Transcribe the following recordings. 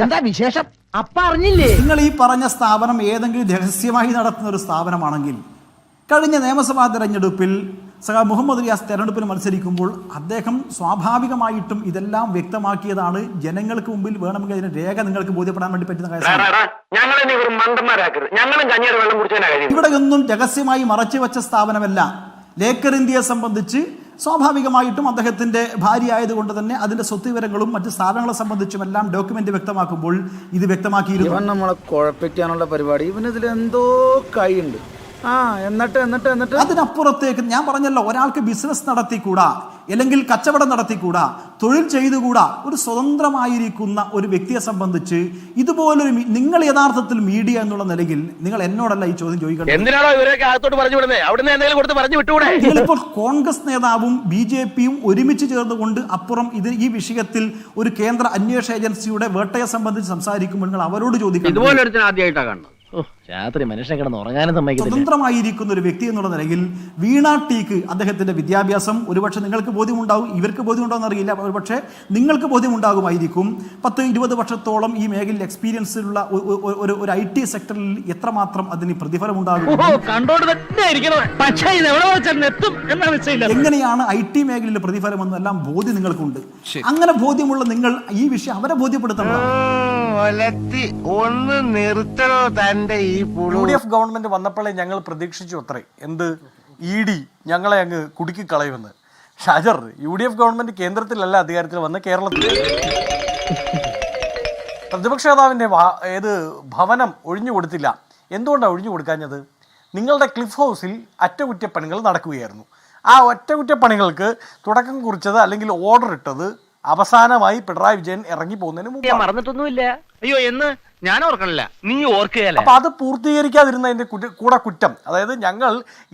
എന്താ വിശേഷം? അപ്പ അറിഞ്ഞില്ലേ? നിങ്ങൾ ഈ പറഞ്ഞ സ്ഥാപനം ഏതെങ്കിലും രഹസ്യമായി നടത്തുന്ന ഒരു സ്ഥാപനമാണെങ്കിൽ കഴിഞ്ഞ നിയമസഭാ തെരഞ്ഞെടുപ്പിൽ മുഹമ്മദ് റിയാസ് തെരഞ്ഞെടുപ്പിൽ മത്സരിക്കുമ്പോൾ അദ്ദേഹം സ്വാഭാവികമായിട്ടും ഇതെല്ലാം വ്യക്തമാക്കിയതാണ്. ജനങ്ങൾക്ക് മുമ്പിൽ വേണമെങ്കിൽ അതിന് രേഖ നിങ്ങൾക്ക് ബോധ്യപ്പെടാൻ വേണ്ടി പറ്റുന്ന കാര്യമാണ്. ഇവിടെ ഒന്നും രഹസ്യമായി മറച്ചു വെച്ച സ്ഥാപനമല്ല. ലേക്കർ ഇന്ത്യയെ സംബന്ധിച്ച് സ്വാഭാവികമായിട്ടും അദ്ദേഹത്തിന്റെ ഭാര്യ ആയതുകൊണ്ട് തന്നെ അതിന്റെ സ്വത്ത് വിവരങ്ങളും മറ്റ് സ്ഥാപനങ്ങളെ സംബന്ധിച്ചും എല്ലാം ഡോക്യുമെന്റ് വ്യക്തമാക്കുമ്പോൾ ഇത് വ്യക്തമാക്കിയിരുന്നു. ഇവൻ നമ്മളെ കുഴപ്പിക്കാനുള്ള പരിപാടി, ഇവനിതിൽ എന്തോ കൈയുണ്ട്. എന്നിട്ട് അതിനപ്പുറത്തേക്ക് ഞാൻ പറഞ്ഞല്ലോ, ഒരാൾക്ക് ബിസിനസ് നടത്തിക്കൂടാ, അല്ലെങ്കിൽ കച്ചവടം നടത്തിക്കൂടാ, തൊഴിൽ ചെയ്തുകൂടാ. ഒരു സ്വതന്ത്രമായിരിക്കുന്ന ഒരു വ്യക്തിയെ സംബന്ധിച്ച് ഇതുപോലൊരു നിങ്ങൾ യഥാർത്ഥത്തിൽ മീഡിയ എന്നുള്ള നിലയിൽ നിങ്ങൾ എന്നോടല്ല ഈ ചോദ്യം ചോദിക്കണം. നിങ്ങളിപ്പോൾ കോൺഗ്രസ് നേതാവും BJP-യും ഒരുമിച്ച് ചേർന്നുകൊണ്ട് അപ്പുറം ഈ വിഷയത്തിൽ ഒരു കേന്ദ്ര അന്വേഷണ ഏജൻസിയുടെ വേട്ടയെ സംബന്ധിച്ച് സംസാരിക്കുമ്പോൾ നിങ്ങൾ അവരോട് ചോദിക്കണം. സ്വതന്ത്രമായിരിക്കുന്ന ഒരു വ്യക്തി എന്നുള്ള നിലയിൽ വീണ ടിക്ക് അദ്ദേഹത്തിന്റെ വിദ്യാഭ്യാസം ഒരുപക്ഷെ നിങ്ങൾക്ക് ബോധ്യമുണ്ടാകും, ഇവർക്ക് ബോധ്യമുണ്ടോന്ന് അറിയില്ല, ഒരുപക്ഷെ നിങ്ങൾക്ക് ബോധ്യമുണ്ടാകുമായിരിക്കും. 10-20 വർഷത്തോളം ഈ മേഖലയിൽ എക്സ്പീരിയൻസിലുള്ള ഒരു IT സെക്ടറിൽ എത്രമാത്രം അതിന് പ്രതിഫലം ഉണ്ടാകും, എങ്ങനെയാണ് IT മേഖലയിലെ പ്രതിഫലം എന്നെല്ലാം ബോധ്യം നിങ്ങൾക്കുണ്ട്. അങ്ങനെ ബോധ്യമുള്ള നിങ്ങൾ ഈ വിഷയം അവരെ ബോധ്യപ്പെടുത്തണം. UDF ഗവൺമെന്റ് വന്നപ്പോഴേ ഞങ്ങൾ പ്രതീക്ഷിച്ചു അത്രേ, എന്ത് ED ഞങ്ങളെ അങ്ങ് കുടുക്കി കളയുമെന്ന്. ഷാജർ, UDF ഗവൺമെന്റ് കേന്ദ്രത്തിലല്ല അധികാരത്തിൽ വന്ന് കേരളത്തിൽ. പ്രതിപക്ഷ നേതാവിന്റെ ഭവനം ഒഴിഞ്ഞു കൊടുത്തില്ല. എന്തുകൊണ്ടാണ് ഒഴിഞ്ഞു കൊടുക്കാഞ്ഞത്? നിങ്ങളുടെ ക്ലിഫ് ഹൗസിൽ അറ്റകുറ്റപ്പണികൾ നടക്കുകയായിരുന്നു. ആ ഒറ്റകുറ്റപ്പണികൾക്ക് തുടക്കം കുറിച്ചത് അല്ലെങ്കിൽ ഓർഡർ ഇട്ടത് അവസാനമായി പിണറായി വിജയൻ ഇറങ്ങി പോകുന്നതിന് മുമ്പ്. മറന്നിട്ടൊന്നുമില്ല. അയ്യോ, എന്ന് ഞാൻ ഓർക്കണില്ല, നീ ഓർക്കുകയല്ല. അപ്പൊ അത് പൂർത്തീകരിക്കാതിരുന്നതിന്റെ കൂടെ കുറ്റം, അതായത് ഞങ്ങൾ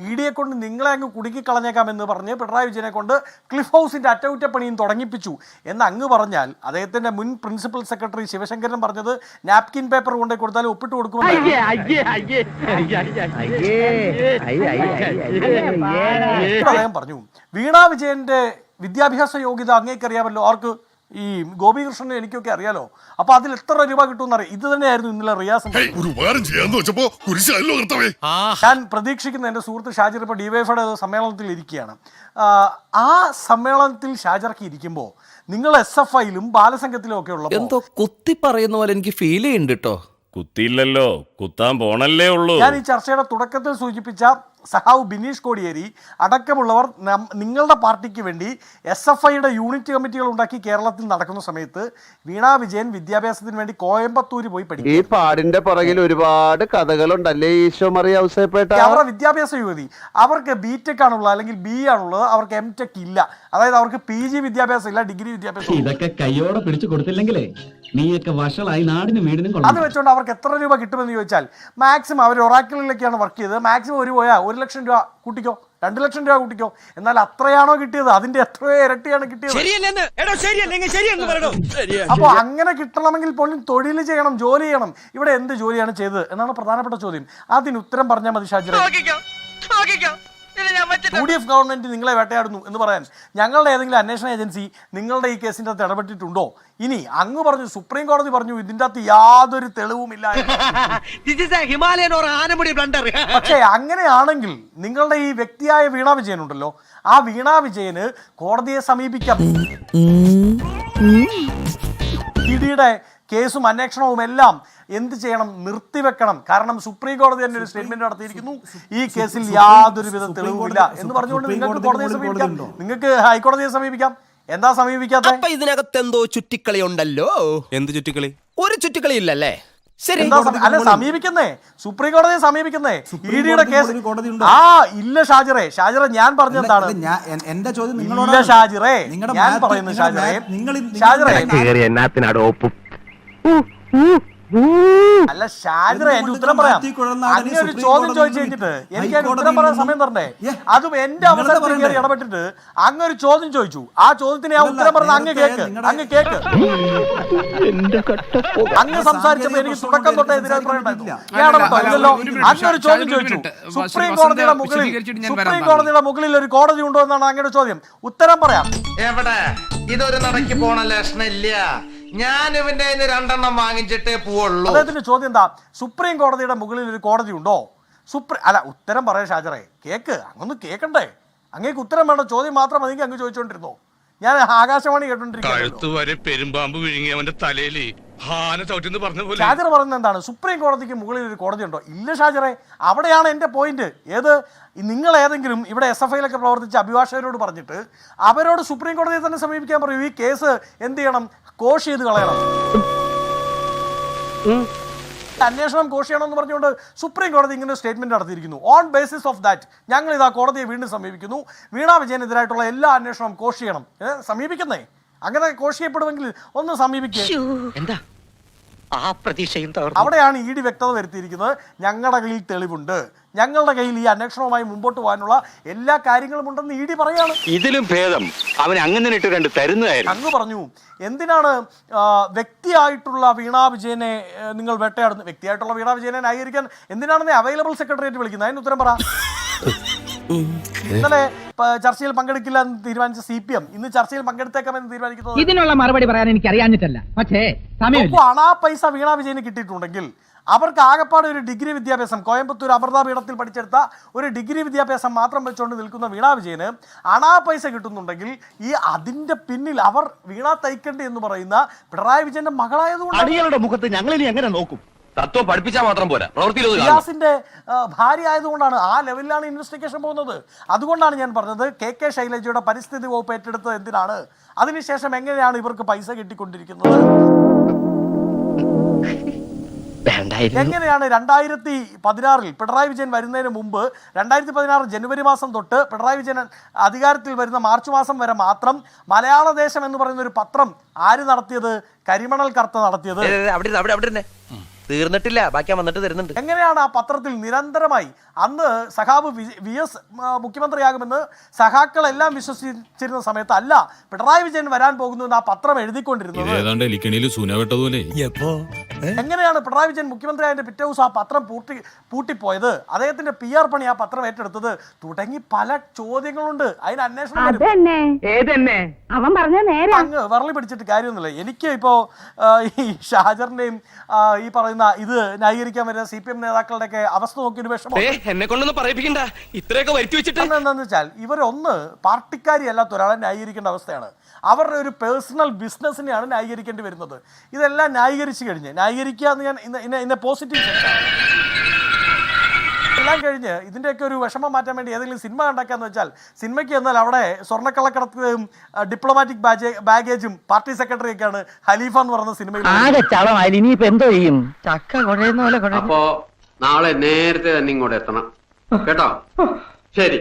ED-യെ കൊണ്ട് നിങ്ങളെ അങ്ങ് കുടുക്കി കളഞ്ഞേക്കാം എന്ന് പറഞ്ഞ് പിണറായി വിജയനെ കൊണ്ട് ക്ലിഫ് ഹൗസിന്റെ അറ്റകുറ്റപ്പണിയും തുടങ്ങിപ്പിച്ചു എന്ന് അങ്ങ് പറഞ്ഞാൽ, അദ്ദേഹത്തിന്റെ മുൻ പ്രിൻസിപ്പൽ സെക്രട്ടറി ശിവശങ്കരൻ പറഞ്ഞത് നാപ്കിൻ പേപ്പർ കൊണ്ടേ കൊടുത്താലും ഒപ്പിട്ട് കൊടുക്കുമെന്ന് അദ്ദേഹം പറഞ്ഞു. വീണ വിജയന്റെ വിദ്യാഭ്യാസ യോഗ്യത അങ്ങേക്കറിയാമല്ലോ, ആർക്ക്? ഈ ഗോപികൃഷ്ണന് എനിക്കൊക്കെ അറിയാലോ. അപ്പൊ അതിൽ എത്ര രൂപ കിട്ടുമെന്ന് അറിയാം. ഇത് തന്നെയായിരുന്നു ഇന്നലെ റിയാസ്. ഞാൻ പ്രതീക്ഷിക്കുന്ന എന്റെ സുഹൃത്ത് ഷാജിർ ഇപ്പൊ DYFയുടെ സമ്മേളനത്തിൽ ഇരിക്കുകയാണ്. ആ സമ്മേളനത്തിൽ ഷാജിർക്ക് ഇരിക്കുമ്പോ നിങ്ങൾ SFI-ലും ബാലസംഘത്തിലും ഒക്കെ ഉള്ള എന്തോ കുത്തി പറയുന്ന പോലെ എനിക്ക് ഫീൽ ചെയ്യുന്നുണ്ട് കേട്ടോ. കുത്തിയില്ലല്ലോ, കുത്താൻ പോണല്ലേ ഉള്ളൂ. ഞാൻ ഈ ചർച്ചയുടെ തുടക്കത്തിൽ സൂചിപ്പിച്ച സഹാവ് ബിനീഷ് കോടിയേരി അടക്കമുള്ളവർ നിങ്ങളുടെ പാർട്ടിക്ക് വേണ്ടി SFI-യുടെ യൂണിറ്റ് കമ്മിറ്റികൾ ഉണ്ടാക്കി കേരളത്തിൽ നടക്കുന്ന സമയത്ത് വീണ വിജയൻ വിദ്യാഭ്യാസത്തിന് വേണ്ടി കോയമ്പത്തൂര് പോയി പഠിക്കും. ഈ പാടിന്റെ പുറകിൽ ഒരുപാട് കഥകളുണ്ടല്ലേ ഈശോ മറിയ ഔസേപ്പേട്ട. അവരുടെ വിദ്യാഭ്യാസ യുവതി അവർക്ക് BTech ആണുള്ളത്, അല്ലെങ്കിൽ B ആണുള്ളത്, അവർക്ക് MTech ഇല്ല. അതായത് അവർക്ക് PG വിദ്യാഭ്യാസം ഇല്ല, ഡിഗ്രി വിദ്യാഭ്യാസം. ഇതൊക്കെ കയ്യോടെ പിടിച്ചു കൊടുത്തില്ലെങ്കിലേ നീയൊക്കെ വഷളായി നാടിനും വീടിനും. അത് വെച്ചുകൊണ്ട് അവർക്ക് എത്ര രൂപ കിട്ടുമെന്ന് ചോദിച്ചാൽ, മാക്സിമം അവർ ഒറാക്കിളിലേക്കാണ് വർക്ക് ചെയ്തത്. മാക്സിമം ഒരു പോയാൽ 1 ലക്ഷം രൂപ കൂട്ടിക്കോ, 2 ലക്ഷം രൂപ കൂട്ടിക്കോ. എന്നാൽ അത്രയാണോ കിട്ടിയത്? അതിന്റെ എത്രയോ ഇരട്ടിയാണ് കിട്ടിയത്. അപ്പൊ അങ്ങനെ കിട്ടണമെങ്കിൽ പോലും തൊഴിൽ ചെയ്യണം, ജോലി ചെയ്യണം. ഇവിടെ എന്ത് ജോലിയാണ് ചെയ്തത് എന്നാണ് പ്രധാനപ്പെട്ട ചോദ്യം. അതിന് ഉത്തരം പറഞ്ഞാൽ മതി ഷാജിർ. UDF ഗവൺമെന്റ് നിങ്ങളെ വേട്ടയാടുന്നു എന്ന് പറയാൻ ഞങ്ങളുടെ ഏതെങ്കിലും അന്വേഷണ ഏജൻസി നിങ്ങളുടെ ഈ കേസിന്റെ അകത്ത് ഇടപെട്ടിട്ടുണ്ടോ? ഇനി അങ്ങ് പറഞ്ഞു, സുപ്രീം കോടതി പറഞ്ഞു ഇതിന്റെ അകത്ത് യാതൊരു തെളിവുമില്ല. പക്ഷേ അങ്ങനെയാണെങ്കിൽ നിങ്ങളുടെ ഈ വ്യക്തിയായ വീണ വിജയൻ ഉണ്ടല്ലോ, ആ വീണ വിജയന് കോടതിയെ സമീപിക്കാം. ED-യുടെ കേസും അന്വേഷണവും എല്ലാം എന്ത് ചെയ്യണം? നിർത്തിവെക്കണം. കാരണം സുപ്രീം കോടതി തന്നെ ഒരു സ്റ്റേറ്റ്മെന്റ് നടത്തിയിരിക്കുന്നു, ഈ കേസിൽ യാതൊരു വിധ തെളിവുമില്ല എന്ന് പറഞ്ഞുകൊണ്ട് നിങ്ങൾക്ക് കോടതിയെ സമീപിക്കാം, നിങ്ങൾക്ക് ഹൈക്കോടതിയെ സമീപിക്കാം. എന്താ സമീപിക്കാത്ത? അപ്പൊ ഇതിനകത്ത് എന്തോ ചുറ്റിക്കളി ഉണ്ടല്ലോ. എന്ത് ചുറ്റിക്കളി? ഒരു ചുറ്റിക്കളി ഇല്ലല്ലേ? ശരി, അല്ല സമീപിക്കുന്നേ, സുപ്രീം കോടതിയെ സമീപിക്കുന്നേ. ED-യുടെ കേസ് ഇല്ല ഷാജിറെ. ഞാൻ പറഞ്ഞെന്താണ് എന്റെ ചോദ്യം ഇല്ല ഷാജിറെ. ഞാൻ പറയുന്നത് ഷാജിറെ അല്ല ഷാജിറെ, എന്റെ ഉത്തരം പറയാം. അങ്ങനെ ഒരു ചോദ്യം ചോദിച്ചു കഴിഞ്ഞിട്ട് എനിക്ക് അതിന് ഉത്തരം പറയാൻ സമയം തരണ്ടേ? അതും എന്റെ അവസരത്തിൽ കയറി ഇടപെട്ടിട്ട് അങ്ങ് ഒരു ചോദ്യം ചോദിച്ചു. ആ ചോദ്യത്തിന് ഞാൻ ഉത്തരം പറഞ്ഞ അങ്ങ് കേക്ക്. അങ്ങ് സംസാരിച്ചപ്പോ എനിക്ക് തുടക്കം തൊട്ടേ എതിരഭിപ്രായം ഉണ്ടായിരുന്നു. അങ്ങ് ഒരു ചോദ്യം ചോദിച്ചു, സുപ്രീം കോടതിയുടെ മുകളിൽ ഒരു കോടതി ഉണ്ടോ എന്നാണ് അങ്ങയുടെ ചോദ്യം. ഉത്തരം പറയാം. എവിടെ? ഇതൊരു നടക്ക് പോണ ലക്ഷണില്ല. ഞാൻ ഇവന്റെ 2 വാങ്ങിച്ചിട്ടേ പോവുള്ളൂ. അദ്ദേഹത്തിന്റെ ചോദ്യം എന്താ? സുപ്രീം കോടതിയുടെ മുകളിൽ ഒരു കോടതി ഉണ്ടോ? അല്ല, ഉത്തരം പറയാം ഷാജറെ, കേക്ക് അങ്ങൊന്ന് കേൾക്കണ്ടേ? അങ്ങേക്ക് ഉത്തരം വേണ്ട, ചോദ്യം മാത്രം മതി. അങ്ങ് ചോദിച്ചോണ്ടിരുന്നോ? ഞാൻ ആകാശവാണി കേട്ടോണ്ടിരിക്കുന്നു. പെരുമ്പാമ്പ് വിഴുങ്ങി അവന്റെ തലയിൽ ഷാജർ പറയുന്നത് എന്താണ്? സുപ്രീം കോടതിക്ക് മുകളിൽ ഒരു കോടതി ഉണ്ടോ? ഇല്ല ഷാജറെ, അവിടെയാണ് എൻ്റെ പോയിന്റ്. ഏത്? നിങ്ങൾ ഏതെങ്കിലും ഇവിടെ SFIയിലൊക്കെ പ്രവർത്തിച്ച അഭിഭാഷകരോട് പറഞ്ഞിട്ട് അവരോട് സുപ്രീം കോടതിയെ തന്നെ സമീപിക്കാൻ പറയൂ. ഈ കേസ് എന്ത് ചെയ്യണം? കോഷ് ചെയ്ത് കളയണം, അന്വേഷണം കോഷ് ചെയ്യണം എന്ന് പറഞ്ഞുകൊണ്ട് സുപ്രീം കോടതി ഇങ്ങനെ സ്റ്റേറ്റ്മെന്റ് നടത്തിയിരിക്കുന്നു. ഓൺ ബേസിസ് ഓഫ് ദാറ്റ് ഞങ്ങൾ ഇതാ കോടതിയെ വീണ്ടും സമീപിക്കുന്നു. വീണാ വിജയനെതിരായിട്ടുള്ള എല്ലാ അന്വേഷണവും കോഷ് ചെയ്യണം. സമീപിക്കുന്നേ, അങ്ങനെ കോഷ് ചെയ്യപ്പെടുമെങ്കിൽ ഒന്ന് സമീപിക്കുക. എന്താ ആ പ്രതീക്ഷയും അവിടെയാണ് ED വ്യക്തത വരുത്തിയിരിക്കുന്നത്. ഞങ്ങളുടെ കയ്യിൽ തെളിവുണ്ട്, ഞങ്ങളുടെ കയ്യിൽ ഈ അന്വേഷണവുമായി മുമ്പോട്ട് പോകാനുള്ള എല്ലാ കാര്യങ്ങളും ഉണ്ടെന്ന് ED പറയാണ്. ഇതിലും ഭേദം അവൻ അങ്ങനെ ഇട്ട് 2 തരുന്നതായിരുന്നു. അങ്ങ് പറഞ്ഞു, എന്തിനാണ് വ്യക്തിയായിട്ടുള്ള വീണാ വിജയനെ നിങ്ങൾ വേട്ടയാടുന്നത്? വ്യക്തിയായിട്ടുള്ള വീണാ വിജയനെ ന്യായീകരിക്കാൻ എന്തിനാണെന്ന് അവൈലബിൾ സെക്രട്ടേറിയറ്റ് വിളിക്കുന്നത്? അതിന് ഉത്തരം പറ. ഇന്നലെ ചർച്ചയിൽ പങ്കെടുക്കില്ല എന്ന് തീരുമാനിച്ച CPM ഇന്ന് ചർച്ചയിൽ പങ്കെടുത്തേക്കാമെന്ന് തീരുമാനിക്കുന്നത്. ഇതിനുള്ള മറുപടി പറയാൻ എനിക്ക് അറിയാഞ്ഞിട്ടല്ല, പക്ഷേ അണാ പൈസ വീണാ വിജയന് കിട്ടിയിട്ടുണ്ടെങ്കിൽ അവർക്ക് ആകപ്പാട് ഒരു ഡിഗ്രി വിദ്യാഭ്യാസം, കോയമ്പത്തൂർ അമൃത പീഠത്തിൽ പഠിച്ചെടുത്ത ഒരു ഡിഗ്രി വിദ്യാഭ്യാസം മാത്രം വെച്ചുകൊണ്ട് നിൽക്കുന്ന വീണാ വിജയന് അണാ പൈസ കിട്ടുന്നുണ്ടെങ്കിൽ അതിന്റെ പിന്നിൽ അവർ വീണാ തൈക്കണ്ടി എന്ന് പറയുന്ന പിണറായി വിജയന്റെ മകളായതുകൊണ്ട് മുഖത്ത് ഞങ്ങൾ ഇനി എങ്ങനെ നോക്കും? തത്വം പഠിപ്പിച്ചാൽ മാത്രം പോരാ, റിയാസിന്റെ ഭാര്യ ആയതുകൊണ്ടാണ് ആ ലെവലിലാണ് ഇൻവെസ്റ്റിഗേഷൻ പോകുന്നത്. അതുകൊണ്ടാണ് ഞാൻ പറഞ്ഞത് KK ശൈലജയുടെ പരിസ്ഥിതി വകുപ്പ് ഏറ്റെടുത്തത് എന്തിനാണ്? അതിനുശേഷം എങ്ങനെയാണ് ഇവർക്ക് പൈസ കിട്ടിക്കൊണ്ടിരിക്കുന്നത്? എങ്ങനെയാണ് 2016 പിണറായി വിജയൻ വരുന്നതിന് മുമ്പ് 2016 ജനുവരി മാസം തൊട്ട് പിണറായി വിജയൻ അധികാരത്തിൽ വരുന്ന മാർച്ച് മാസം വരെ മാത്രം മലയാള ദേശം എന്ന് പറയുന്ന ഒരു പത്രം ആര് നടത്തിയത്? കരിമണൽ കർത്ത നടത്തിയത്. തീർന്നിട്ടില്ല, ബാക്കി വന്നിട്ട് തരുന്നുണ്ട്. എങ്ങനെയാണ് ആ പത്രത്തിൽ നിരന്തരമായി അന്ന് സഖാവ് VS മുഖ്യമന്ത്രിയാകുമെന്ന് സഖാക്കളെല്ലാം വിശ്വസിച്ചിരുന്ന സമയത്ത് അല്ല പിണറായി വിജയൻ വരാൻ പോകുന്നു എന്ന് ആ പത്രം എഴുതിക്കൊണ്ടിരുന്നത്? എങ്ങനെയാണ് പിണറായി വിജയൻ മുഖ്യമന്ത്രിയായതിന്റെ പിറ്റേ ദിവസം ആ പത്രം പൂട്ടിപ്പോയത്? അദ്ദേഹത്തിന്റെ PR പണി ആ പത്രം ഏറ്റെടുത്തത്? തുടങ്ങി പല ചോദ്യങ്ങളുണ്ട്. അതിന് അന്വേഷണം അങ്ങ് വരളി പിടിച്ചിട്ട് കാര്യമൊന്നുമില്ല. എനിക്ക് ഇപ്പോ ഈ ഷാജറിന്റെയും ഈ പറയുന്ന ഇത് ന്യായീകരിക്കാൻ വരുന്ന CPM നേതാക്കളുടെ ഒക്കെ അവസ്ഥ നോക്കിയൊരു വിഷമം. എന്നെ കൊണ്ടൊന്നും പറയിപ്പിക്കണ്ട, ഇത്രയൊക്കെ വരുത്തി വെച്ചിട്ട്. എന്താണെന്ന് വെച്ചാൽ ഇവരൊന്ന് പാർട്ടിക്കാരി അല്ലാത്ത ഒരാളെ ന്യായീകരിക്കേണ്ട അവസ്ഥയാണ്. അവരുടെ ഒരു പേഴ്സണൽ ബിസിനസ്സിനെയാണ് ന്യായീകരിക്കേണ്ടി വരുന്നത്. ഇതെല്ലാം ന്യായീകരിച്ചു കഴിഞ്ഞ് ന്യായീകരിക്കുക എന്ന് ഞാൻ ഇന്ന പോസിറ്റീവ് എല്ലാം കഴിഞ്ഞ് ഇതിൻ്റെയൊക്കെ ഒരു വിഷമം മാറ്റാൻ വേണ്ടി ഏതെങ്കിലും സിനിമ ഉണ്ടാക്കാന്ന് വെച്ചാൽ സിനിമയ്ക്ക് എന്നാൽ അവിടെ സ്വർണ്ണക്കള്ളക്കടത്തും ഡിപ്ലോമാറ്റിക് ബാഗേജും പാർട്ടി സെക്രട്ടറിയൊക്കെയാണ് ഖലീഫ എന്ന് പറയുന്ന സിനിമയിൽ. അപ്പോ നാളെ നേരത്തെ തന്നെ ഇങ്ങോട്ട് എത്തണം കേട്ടോ. ശരി.